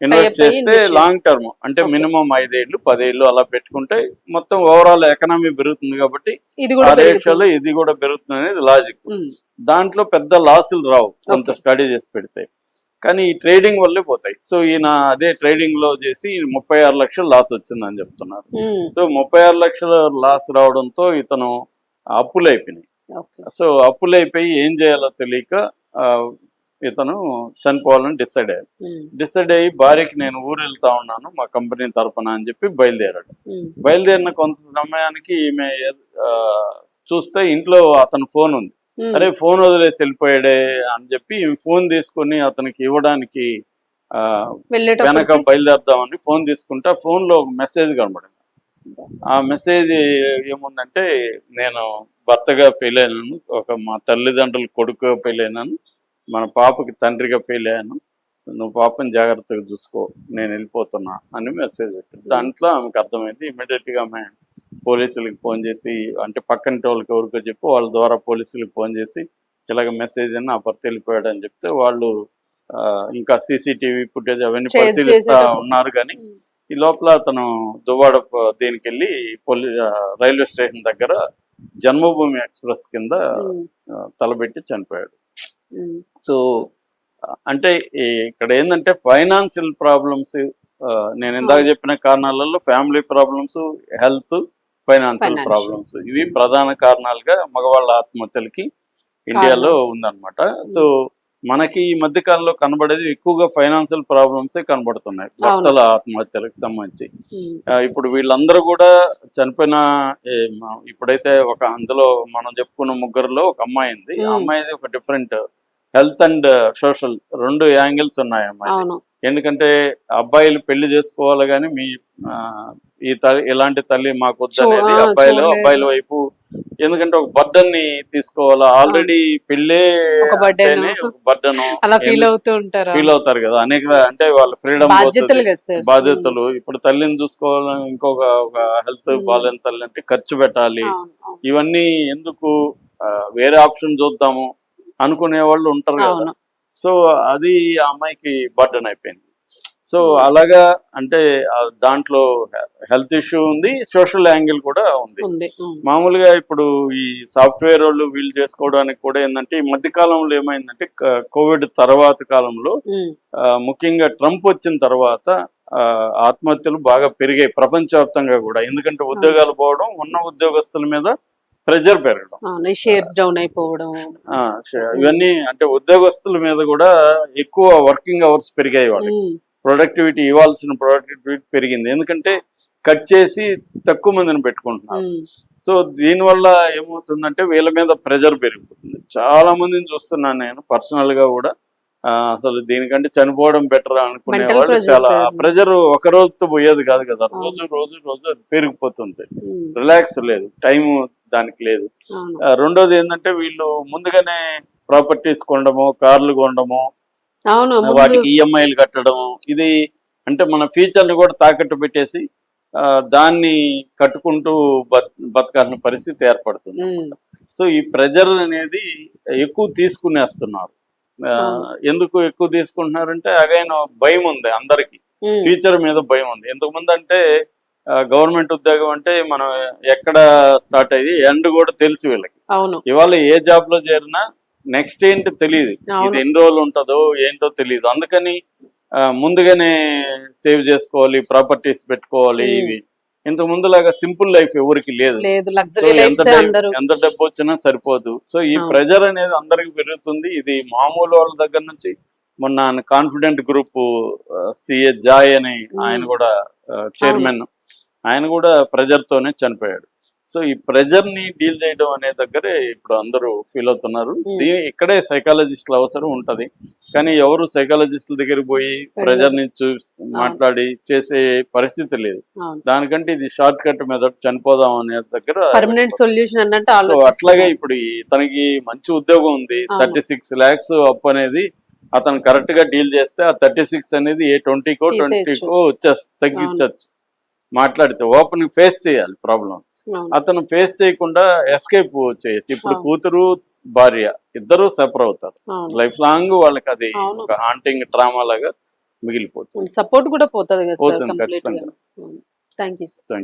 Invest చేస్తే long term అంటే minimum 5 ఏళ్ళు 10 ఏళ్ళు అలా పెట్టుకుంటే మొత్తం ఓవరాల్ ఎకనామీ పెరుగుతుంది కాబట్టి ఆ రేషియోలో ఇది కూడా పెరుగుతుంది అనేది లాజిక్. దాంట్లో పెద్ద లాసులు రావు కొంత స్టడీ చేసి పెడితే, కానీ ఈ ట్రేడింగ్ వల్లే పోతాయి. సో ఈయన అదే ట్రేడింగ్ లో చేసి 36 లక్షలు లాస్ వచ్చిందని చెప్తున్నారు. సో 36 లక్షల లాస్ రావడంతో ఇతను అప్పులైపోయినాయి. సో అప్పులైపోయి ఏం చేయాలో తెలియక ఇతను చనిపోవాలని డిసైడ్ అయ్యి భార్యకి నేను ఊరు వెళ్తా ఉన్నాను మా కంపెనీ తరపున అని చెప్పి బయలుదేరాడు. బయలుదేరిన కొంత సమయానికి ఈమె చూస్తే ఇంట్లో అతని ఫోన్ ఉంది. అరే ఫోన్ వదిలేసి వెళ్ళిపోయాడే అని చెప్పి ఈమె ఫోన్ తీసుకుని అతనికి ఇవ్వడానికి వెనక బయలుదేరదామని ఫోన్ తీసుకుంటే ఆ ఫోన్ లో ఒక మెసేజ్ కనబడింది. ఆ మెసేజ్ ఏముందంటే, నేను భర్తగా ఫెయిల్ అయినాను, మా తల్లిదండ్రులు కొడుకుగా ఫెయిల్ అయినాను, మన పాపకి తండ్రిగా ఫెయిల్ అయ్యాను, నువ్వు పాపని జాగ్రత్తగా చూసుకో, నేను వెళ్ళిపోతున్నా అని మెసేజ్ పెట్టింది. దాంట్లో ఆమెకు అర్థమైంది. ఇమీడియట్గా ఆమె పోలీసులకు ఫోన్ చేసి, అంటే పక్కన వాళ్ళకి ఎవరికో చెప్పి వాళ్ళ ద్వారా పోలీసులకు ఫోన్ చేసి ఇలాగ మెసేజ్ అని ఆ భర్త వెళ్ళిపోయాడు అని చెప్తే వాళ్ళు ఇంకా సీసీటీవీ ఫుటేజ్ అవన్నీ పరిశీలిస్తా ఉన్నారు. కానీ ఈ లోపల అతను దువ్వాడ దీనికి వెళ్ళి రైల్వే స్టేషన్ దగ్గర జన్మభూమి ఎక్స్ప్రెస్ కింద తలబెట్టి చనిపోయాడు. సో అంటే ఇక్కడ ఏంటంటే ఫైనాన్షియల్ ప్రాబ్లమ్స్, నేను ఇందాక చెప్పిన కారణాలలో family problems, health, financial problems ఇవి ప్రధాన కారణాలుగా మగవాళ్ళ ఆత్మహత్యలకి ఇండియాలో ఉందన్నమాట. సో మనకి ఈ మధ్య కాలంలో కనబడేది ఎక్కువగా ఫైనాన్షియల్ ప్రాబ్లమ్సే కనబడుతున్నాయి భర్తల ఆత్మహత్యలకు సంబంధించి. ఇప్పుడు వీళ్ళందరూ కూడా చనిపోయిన, ఇప్పుడైతే అందులో మనం చెప్పుకున్న ముగ్గురులో ఒక అమ్మాయి ఉంది. ఆ అమ్మాయిది ఒక different health and social 2 angles ఉన్నాయి అమ్మాయి. ఎందుకంటే అబ్బాయిలు పెళ్లి చేసుకోవాలి కానీ ఇలాంటి తల్లి మాకు వద్దనేది అబ్బాయిల వైపు. ఎందుకంటే ఒక బర్డన్ ని తీసుకోవాలా, ఆల్రెడీ పెళ్ళే బర్డన్ ఫీల్ అవుతారు కదా అనేక, అంటే వాళ్ళ ఫ్రీడమ్ బాధ్యతలు. ఇప్పుడు తల్లిని చూసుకోవాలని ఇంకొక హెల్త్ బాగాలేని తల్లి అంటే ఖర్చు పెట్టాలి, ఇవన్నీ ఎందుకు, వేరే ఆప్షన్ చూద్దాము అనుకునే వాళ్ళు ఉంటారు కదా. సో అది ఆ అమ్మాయికి బర్డన్ అయిపోయింది. సో అలాగా అంటే దాంట్లో హెల్త్ ఇష్యూ ఉంది, సోషల్ యాంగిల్ కూడా ఉంది. మామూలుగా ఇప్పుడు ఈ సాఫ్ట్వేర్ వాళ్ళు వీళ్ళు చేసుకోవడానికి కూడా ఏంటంటే ఈ మధ్య కాలంలో ఏమైందంటే కోవిడ్ తర్వాత కాలంలో ముఖ్యంగా ట్రంప్ వచ్చిన తర్వాత ఆత్మహత్యలు బాగా పెరిగాయి ప్రపంచవ్యాప్తంగా కూడా. ఎందుకంటే ఉద్యోగాలు పోవడం, ఉన్న ఉద్యోగస్తుల మీద ప్రెజర్ పెరగడం, షేర్స్ డౌన్ అయిపోవడం, ఇవన్నీ అంటే ఉద్యోగస్తుల మీద కూడా ఎక్కువ వర్కింగ్ అవర్స్ పెరిగాయి. వాళ్ళకి ప్రొడక్టివిటీ ఇవ్వాల్సిన ప్రొడక్టివిటీ పెరిగింది, ఎందుకంటే కట్ చేసి తక్కువ మందిని పెట్టుకుంటున్నారు. సో దీనివల్ల ఏమవుతుందంటే వీళ్ళ మీద ప్రెజర్ పెరిగిపోతుంది. చాలా మందిని చూస్తున్నాను నేను పర్సనల్ గా కూడా. అసలు దీనికంటే చనిపోవడం బెటర్ అనుకునే వాళ్ళు చాలా. ప్రెజర్ ఒక రోజుతో పోయేది కాదు కదా, రోజు రోజు రోజు పెరిగిపోతుంది. రిలాక్స్ లేదు, టైం దానికి లేదు. రెండోది ఏంటంటే వీళ్ళు ముందుగానే ప్రాపర్టీస్ కొనడము, కార్లు కొనడము, వాటికి ఈఎంఐలు కట్టడము, ఇది అంటే మన ఫ్యూచర్ ని కూడా తాకట్టు పెట్టేసి దాన్ని కట్టుకుంటూ బతకాల్సిన పరిస్థితి ఏర్పడుతుంది. సో ఈ ప్రెజర్ అనేది ఎక్కువ తీసుకునేస్తున్నారు. ఎందుకు ఎక్కువ తీసుకుంటున్నారంటే అగైన్ భయం ఉంది అందరికి, ఫ్యూచర్ మీద భయం ఉంది. ఇంతకుముందు అంటే గవర్నమెంట్ ఉద్యోగం అంటే మనం ఎక్కడ స్టార్ట్ అయ్యి ఎండ్ కూడా తెలుసు వీళ్ళకి. ఇవాళ ఏ జాబ్ లో చేరినా నెక్స్ట్ ఏంటి తెలియదు, ఇది ఎన్ని రోజులు ఉంటుందో ఏంటో తెలియదు. అందుకని ముందుగానే సేవ్ చేసుకోవాలి, ప్రాపర్టీస్ పెట్టుకోవాలి. ఇవి ఇంతకు ముందులాగా సింపుల్ లైఫ్ ఎవరికి లేదు. ఎంత డబ్బు వచ్చినా సరిపోదు. సో ఈ ప్రెజర్ అనేది అందరికి పెరుగుతుంది. ఇది మామూలు వాళ్ళ దగ్గర నుంచి, మొన్న కాన్ఫిడెంట్ గ్రూప్ సిఏ జాయ్ అని ఆయన కూడా చైర్మన్, ఆయన కూడా ప్రెజర్ తోనే చనిపోయాడు. సో ఈ ప్రెజర్ ని డీల్ చేయడం అనే దగ్గరే ఇప్పుడు అందరూ ఫీల్ అవుతున్నారు. ఇక్కడే సైకాలజిస్టుల అవసరం ఉంటది, కానీ ఎవరు సైకాలజిస్టుల దగ్గరికి పోయి ప్రెజర్ ని మాట్లాడి చేసే పరిస్థితి లేదు. దానికంటే ఇది షార్ట్ కట్ మెథడ్, చనిపోదాం అనే దగ్గర పర్మనెంట్ సొల్యూషన్ అన్నట్టు. అట్లాగే ఇప్పుడు తనకి మంచి ఉద్యోగం ఉంది, 36 lakhs అప్పు అనేది అతను కరెక్ట్ గా డీల్ చేస్తే ఆ 36 అనేది 20కో తగ్గించచ్చు. మాట్లాడితే ఓపెన్ ఫేస్ చేయాలి ప్రాబ్లం. అతను ఫేస్ చేయకుండా ఎస్కేప్ చేసి ఇప్పుడు కూతురు భార్య ఇద్దరు సఫర్ అవుతారు లైఫ్ లాంగ్. వాళ్ళకి అది ఒక హాంటింగ్ ట్రామా లాగా మిగిలిపోతుంది. సపోర్ట్ కూడా పోతుంది కదా సార్ పోతుంది కంప్లీట్ గా. ఖచ్చితంగా. Thank you. Thank you.